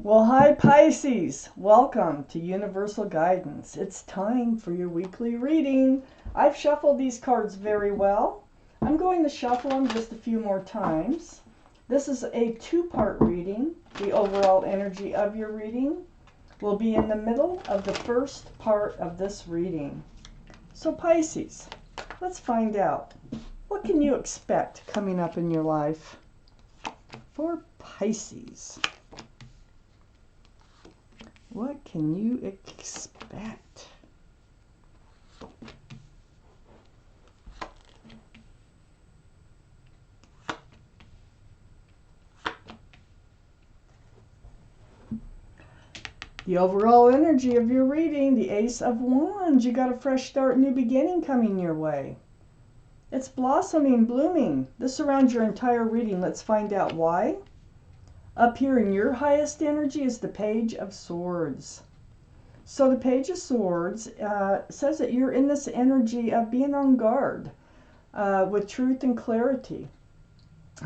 Well, hi Pisces. Welcome to Universal Guidance. It's time for your weekly reading. I've shuffled these cards very well. I'm going to shuffle them just a few more times. This is a two-part reading. The overall energy of your reading will be in the middle of the first part of this reading. So Pisces, let's find out. What can you expect coming up in your life for Pisces? What can you expect? The overall energy of your reading, the Ace of Wands. You got a fresh start, new beginning coming your way. It's blossoming, blooming. This surrounds your entire reading. Let's find out why. Up here in your highest energy is the Page of Swords. So the Page of Swords says that you're in this energy of being on guard with truth and clarity.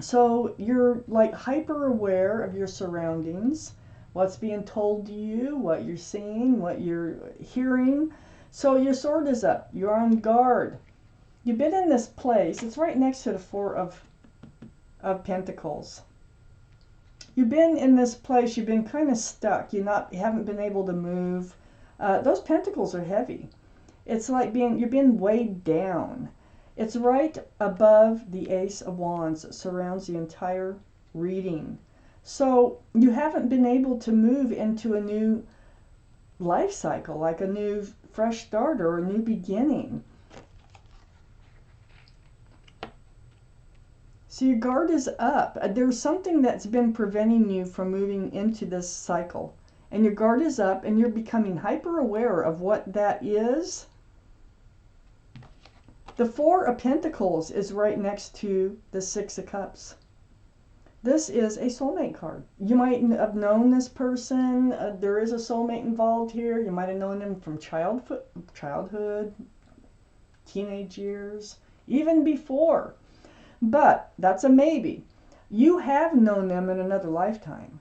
So you're like hyper aware of your surroundings, what's being told to you, what you're seeing, what you're hearing. So your sword is up. You're on guard. You've been in this place. It's right next to the Four of Pentacles. You've been in this place. You've been kind of stuck. You haven't been able to move. Those pentacles are heavy. It's like you're being weighed down. It's right above the Ace of Wands that surrounds the entire reading. So you haven't been able to move into a new life cycle, like a new fresh start or a new beginning. So your guard is up. There's something that's been preventing you from moving into this cycle. And your guard is up and you're becoming hyper aware of what that is. The Four of Pentacles is right next to the Six of Cups. This is a soulmate card. You might have known this person. There is a soulmate involved here. You might have known them from childhood, teenage years, even before. But that's a maybe. You have known them in another lifetime.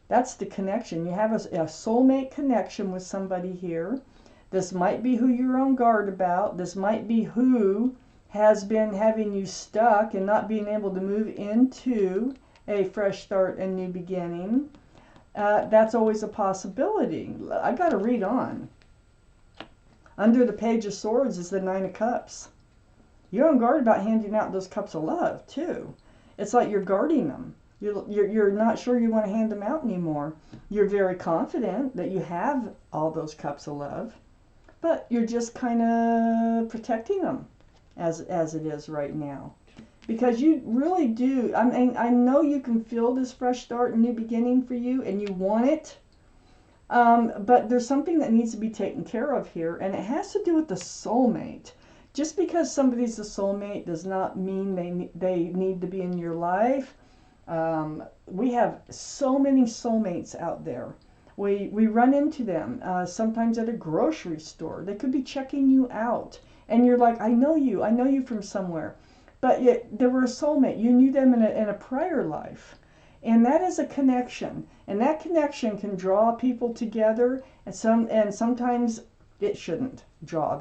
That's the connection. You have a soulmate connection with somebody here. This might be who you're on guard about. This might be who has been having you stuck and not being able to move into a fresh start and new beginning. That's always a possibility. I got to read on. Under the Page of Swords is the Nine of Cups. You're on guard about handing out those cups of love, too. It's like you're guarding them. You're not sure you want to hand them out anymore. You're very confident that you have all those cups of love, but you're just kind of protecting them as it is right now. Because you really do. I mean, I know you can feel this fresh start and new beginning for you, and you want it. But there's something that needs to be taken care of here, and it has to do with the soulmate. Just because somebody's a soulmate does not mean they need to be in your life. We have so many soulmates out there. We run into them sometimes at a grocery store. They could be checking you out, and you're like, I know you from somewhere. But yet they were a soulmate. You knew them in a prior life. And that is a connection. And that connection can draw people together, and sometimes it shouldn't draw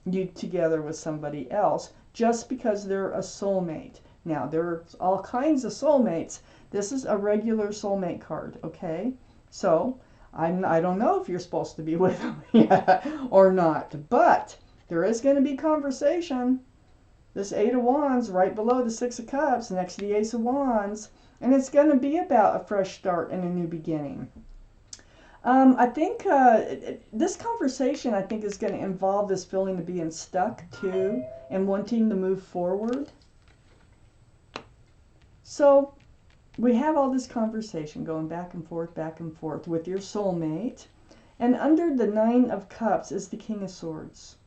you together with somebody else just because they're a soulmate. Now, there's all kinds of soulmates. This is a regular soulmate card, okay? So, I don't know if you're supposed to be with them yet or not, but there is going to be conversation. This Eight of Wands right below the Six of Cups next to the Ace of Wands, and it's going to be about a fresh start and a new beginning. I think this conversation, I think, is going to involve this feeling of being stuck, too, and wanting to move forward. So we have all this conversation going back and forth with your soulmate. And under the Nine of Cups is the King of Swords.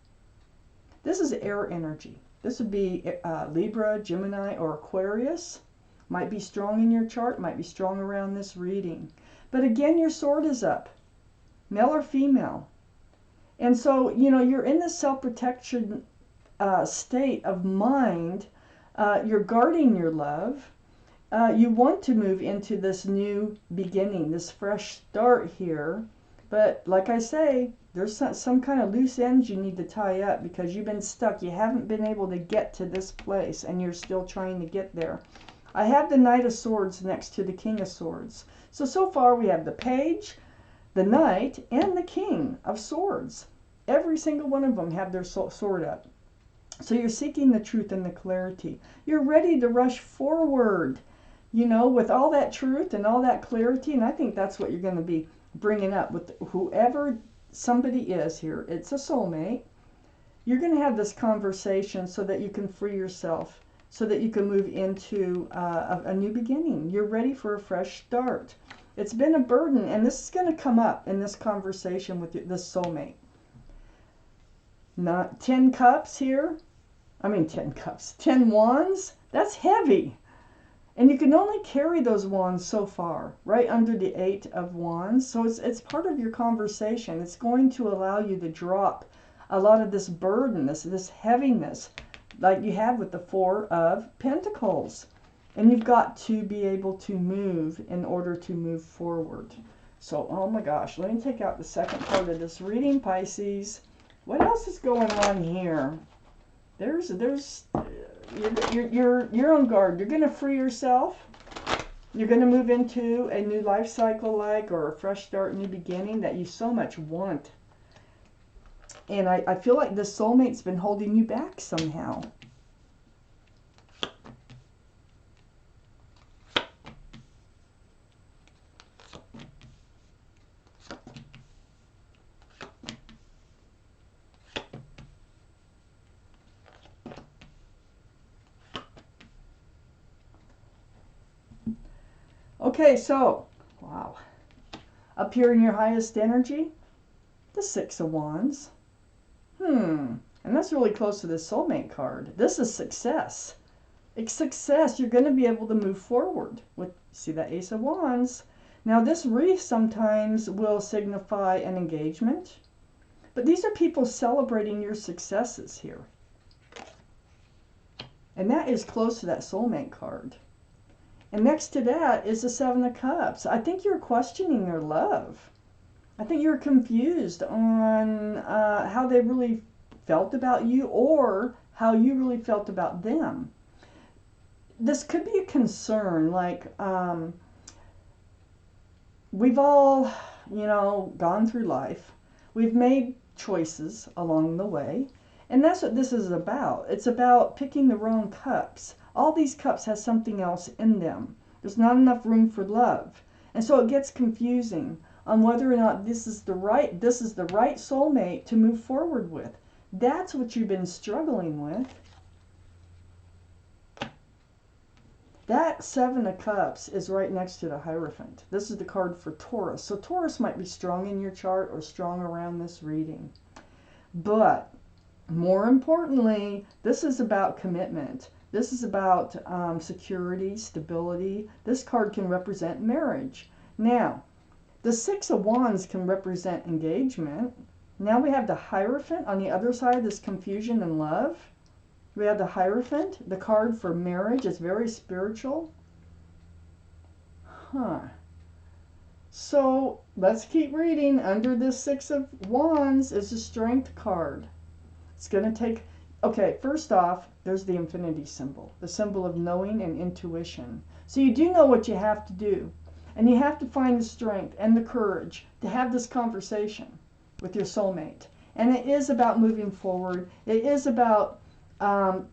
This is air energy. This would be Libra, Gemini, or Aquarius. Might be strong in your chart, might be strong around this reading. But again, your sword is up, male or female. And so, you're in this self-protection state of mind. You're guarding your love. you want to move into this new beginning, this fresh start here. But like I say, there's some kind of loose ends you need to tie up because you've been stuck. You haven't been able to get to this place and you're still trying to get there. I have the Knight of Swords next to the King of Swords. So far we have the Page, the Knight, and the King of Swords. Every single one of them have their sword up. So you're seeking the truth and the clarity. You're ready to rush forward, you know, with all that truth and all that clarity. And I think that's what you're going to be bringing up with whoever somebody is here. It's a soulmate. You're going to have this conversation so that you can free yourself, so that you can move into a new beginning. You're ready for a fresh start. It's been a burden, and this is going to come up in this conversation with this soulmate. Not 10 cups here. 10 cups. 10 wands. That's heavy. And you can only carry those wands so far, right under the 8 of wands. So it's part of your conversation. It's going to allow you to drop a lot of this burden, this heaviness, like you have with the 4 of Pentacles. And you've got to be able to move in order to move forward. So, oh my gosh, let me take out the second part of this reading, Pisces. What else is going on here? You're on guard. You're going to free yourself. You're going to move into a new life cycle, or a fresh start, new beginning that you so much want. And I feel like this soulmate's been holding you back somehow. Okay, so, wow. Up here in your highest energy, the 6 of Wands. And that's really close to the soulmate card. This is success. It's success. You're going to be able to move forward with, see that Ace of Wands. Now this wreath sometimes will signify an engagement, but these are people celebrating your successes here. And that is close to that soulmate card. And next to that is the 7 of Cups. I think you're questioning their love. I think you're confused on how they really felt about you or how you really felt about them. This could be a concern, like we've all, gone through life. We've made choices along the way. And that's what this is about. It's about picking the wrong cups. All these cups have something else in them. There's not enough room for love. And so it gets confusing on whether or not this is the right soulmate to move forward with. That's what you've been struggling with. That 7 of Cups is right next to the Hierophant. This is the card for Taurus. So Taurus might be strong in your chart or strong around this reading. But more importantly, this is about commitment. This is about security, stability. This card can represent marriage. Now, the 6 of Wands can represent engagement. Now we have the Hierophant on the other side, this confusion and love. We have the Hierophant, the card for marriage. It's very spiritual. So let's keep reading. Under this 6 of Wands is the Strength card. It's going to take... Okay, first off, there's the infinity symbol, the symbol of knowing and intuition. So you do know what you have to do. And you have to find the strength and the courage to have this conversation with your soulmate. And it is about moving forward. It is about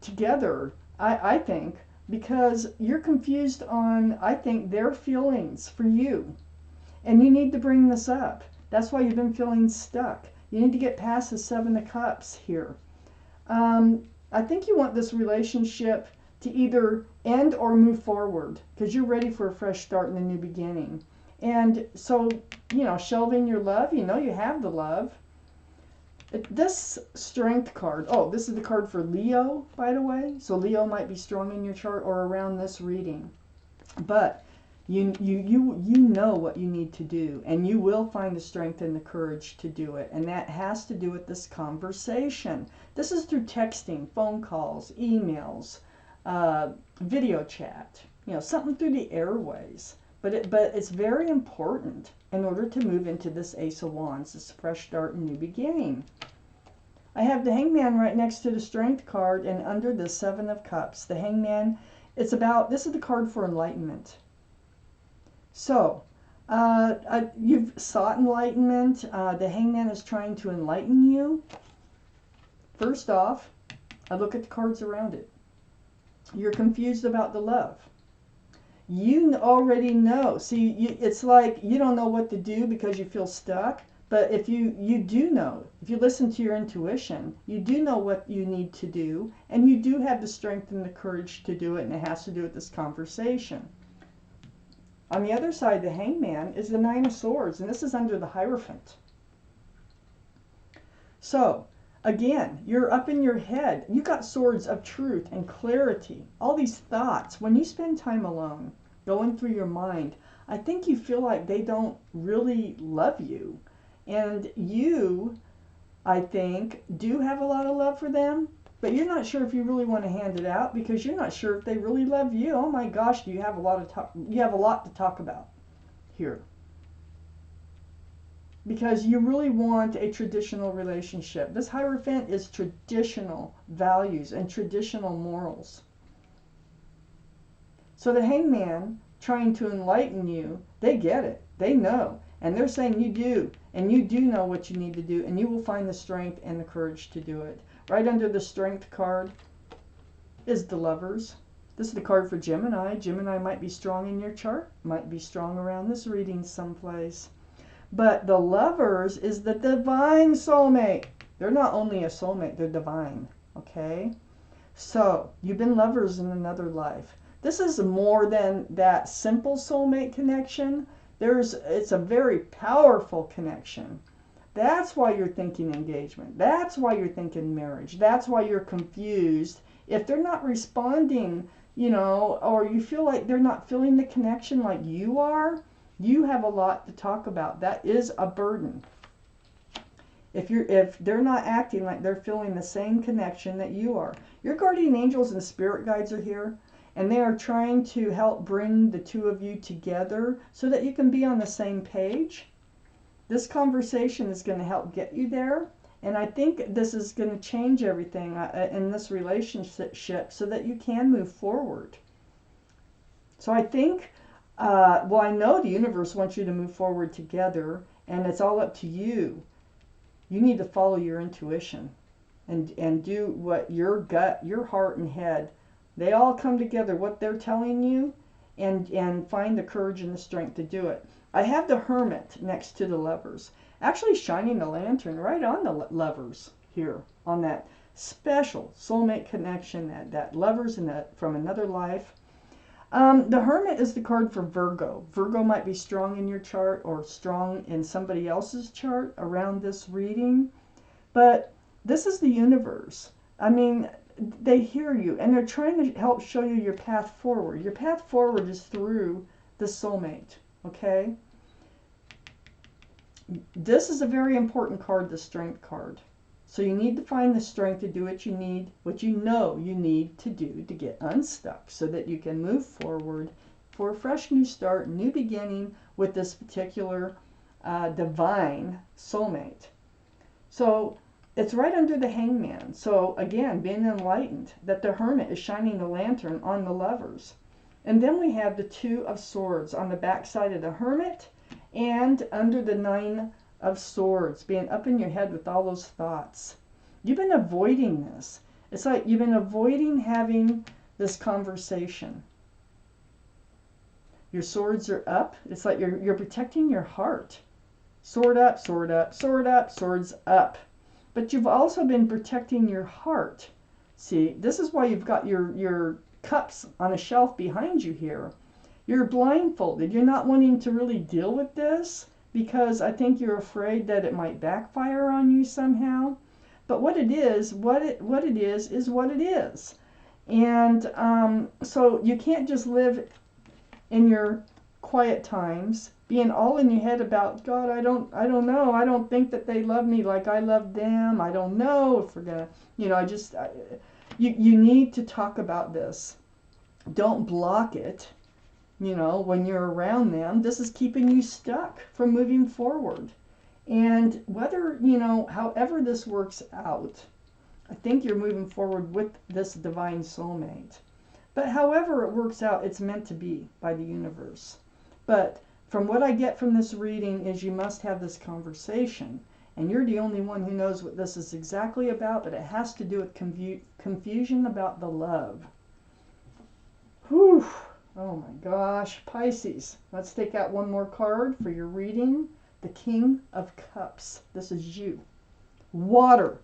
together, I think, because you're confused on, I think, their feelings for you. And you need to bring this up. That's why you've been feeling stuck. You need to get past the 7 of Cups here. I think you want this relationship to either end or move forward because you're ready for a fresh start and a new beginning. And so, shelving your love, you have the love. This Strength card, this is the card for Leo, by the way. So Leo might be strong in your chart or around this reading. But you know what you need to do, and you will find the strength and the courage to do it. And that has to do with this conversation. This is through texting, phone calls, emails, video chat. something through the airways. But it's very important in order to move into this Ace of Wands, this fresh start and new beginning. I have the Hangman right next to the Strength card and under the Seven of Cups. The Hangman, this is the card for enlightenment. So, you've sought enlightenment. The Hangman is trying to enlighten you. First off, I look at the cards around it. You're confused about the love. You already know. See, it's like you don't know what to do because you feel stuck. But if you do know, if you listen to your intuition, you do know what you need to do, and you do have the strength and the courage to do it, and it has to do with this conversation. On the other side, the Hangman is the Nine of Swords, and this is under the Hierophant. So, again, you're up in your head. You got swords of truth and clarity. All these thoughts. When you spend time alone, going through your mind, I think you feel like they don't really love you. And you, I think, do have a lot of love for them, but you're not sure if you really want to hand it out because you're not sure if they really love you. Oh my gosh, do you have a lot to talk about here. Because you really want a traditional relationship. This Hierophant is traditional values and traditional morals. So the Hangman trying to enlighten you, they get it. They know. And they're saying you do. And you do know what you need to do. And you will find the strength and the courage to do it. Right under the Strength card is the Lovers. This is the card for Gemini. Gemini might be strong in your chart. Might be strong around this reading someplace. But the Lovers is the divine soulmate. They're not only a soulmate, they're divine. Okay? So, you've been lovers in another life. This is more than that simple soulmate connection. It's a very powerful connection. That's why you're thinking engagement. That's why you're thinking marriage. That's why you're confused. If they're not responding, or you feel like they're not feeling the connection like you are, you have a lot to talk about. That is a burden. If they're not acting like they're feeling the same connection that you are. Your guardian angels and spirit guides are here. And they are trying to help bring the two of you together so that you can be on the same page. This conversation is going to help get you there. And I think this is going to change everything in this relationship so that you can move forward. So I think, I know the universe wants you to move forward together. And it's all up to you. You need to follow your intuition and do what your gut, your heart and head, they all come together, what they're telling you, and find the courage and the strength to do it. I have the Hermit next to the Lovers, actually shining the lantern right on the Lovers here, on that special soulmate connection, that Lovers from another life. The Hermit is the card for Virgo. Virgo might be strong in your chart or strong in somebody else's chart around this reading. But this is the universe. I mean, they hear you and they're trying to help show you your path forward. Your path forward is through the soulmate, okay? This is a very important card, the Strength card. So you need to find the strength to do what you need, what you know you need to do to get unstuck so that you can move forward for a fresh new start, new beginning with this particular divine soulmate. So it's right under the Hangman. So again, being enlightened, that the Hermit is shining the lantern on the Lovers. And then we have the Two of Swords on the back side of the Hermit and under the Nine of Swords, being up in your head with all those thoughts. You've been avoiding this. It's like you've been avoiding having this conversation. Your swords are up. It's like you're protecting your heart. Sword up, sword up, sword up, swords up. But you've also been protecting your heart. See, this is why you've got your cups on a shelf behind you here. You're blindfolded. You're not wanting to really deal with this because I think you're afraid that it might backfire on you somehow. But what it is, what it is what it is. And so you can't just live in your quiet times being all in your head about, God, I don't know. I don't think that they love me like I love them. I don't know if we're going to, you need to talk about this. Don't block it. You know, when you're around them, this is keeping you stuck from moving forward. And whether, you know, however this works out, I think you're moving forward with this divine soulmate. But however it works out, it's meant to be by the universe. But from what I get from this reading is you must have this conversation. And you're the only one who knows what this is exactly about, but it has to do with confusion about the love. Whew. Oh my gosh. Pisces. Let's take out one more card for your reading. The King of Cups. This is you. Water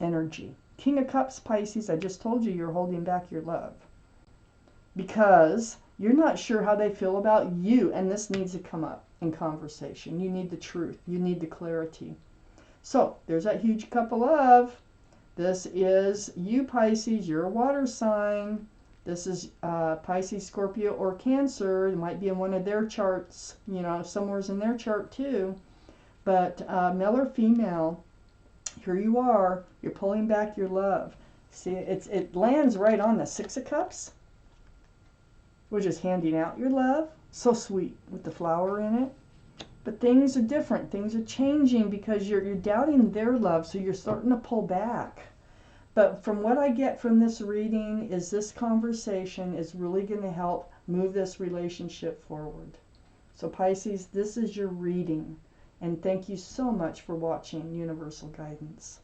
energy. King of Cups, Pisces. I just told you you're holding back your love because you're not sure how they feel about you, and this needs to come up in conversation. You need the truth. You need the clarity. So there's that huge cup of love. This is you, Pisces. You're a water sign. This is Pisces, Scorpio, or Cancer. It might be in one of their charts, you know, somewhere's in their chart too. But male or female, here you are. You're pulling back your love. See, it lands right on the Six of Cups, which is handing out your love. So sweet with the flower in it. But things are different. Things are changing because you're doubting their love, so you're starting to pull back. But from what I get from this reading is this conversation is really going to help move this relationship forward. So Pisces, this is your reading. And thank you so much for watching Universal Guidance.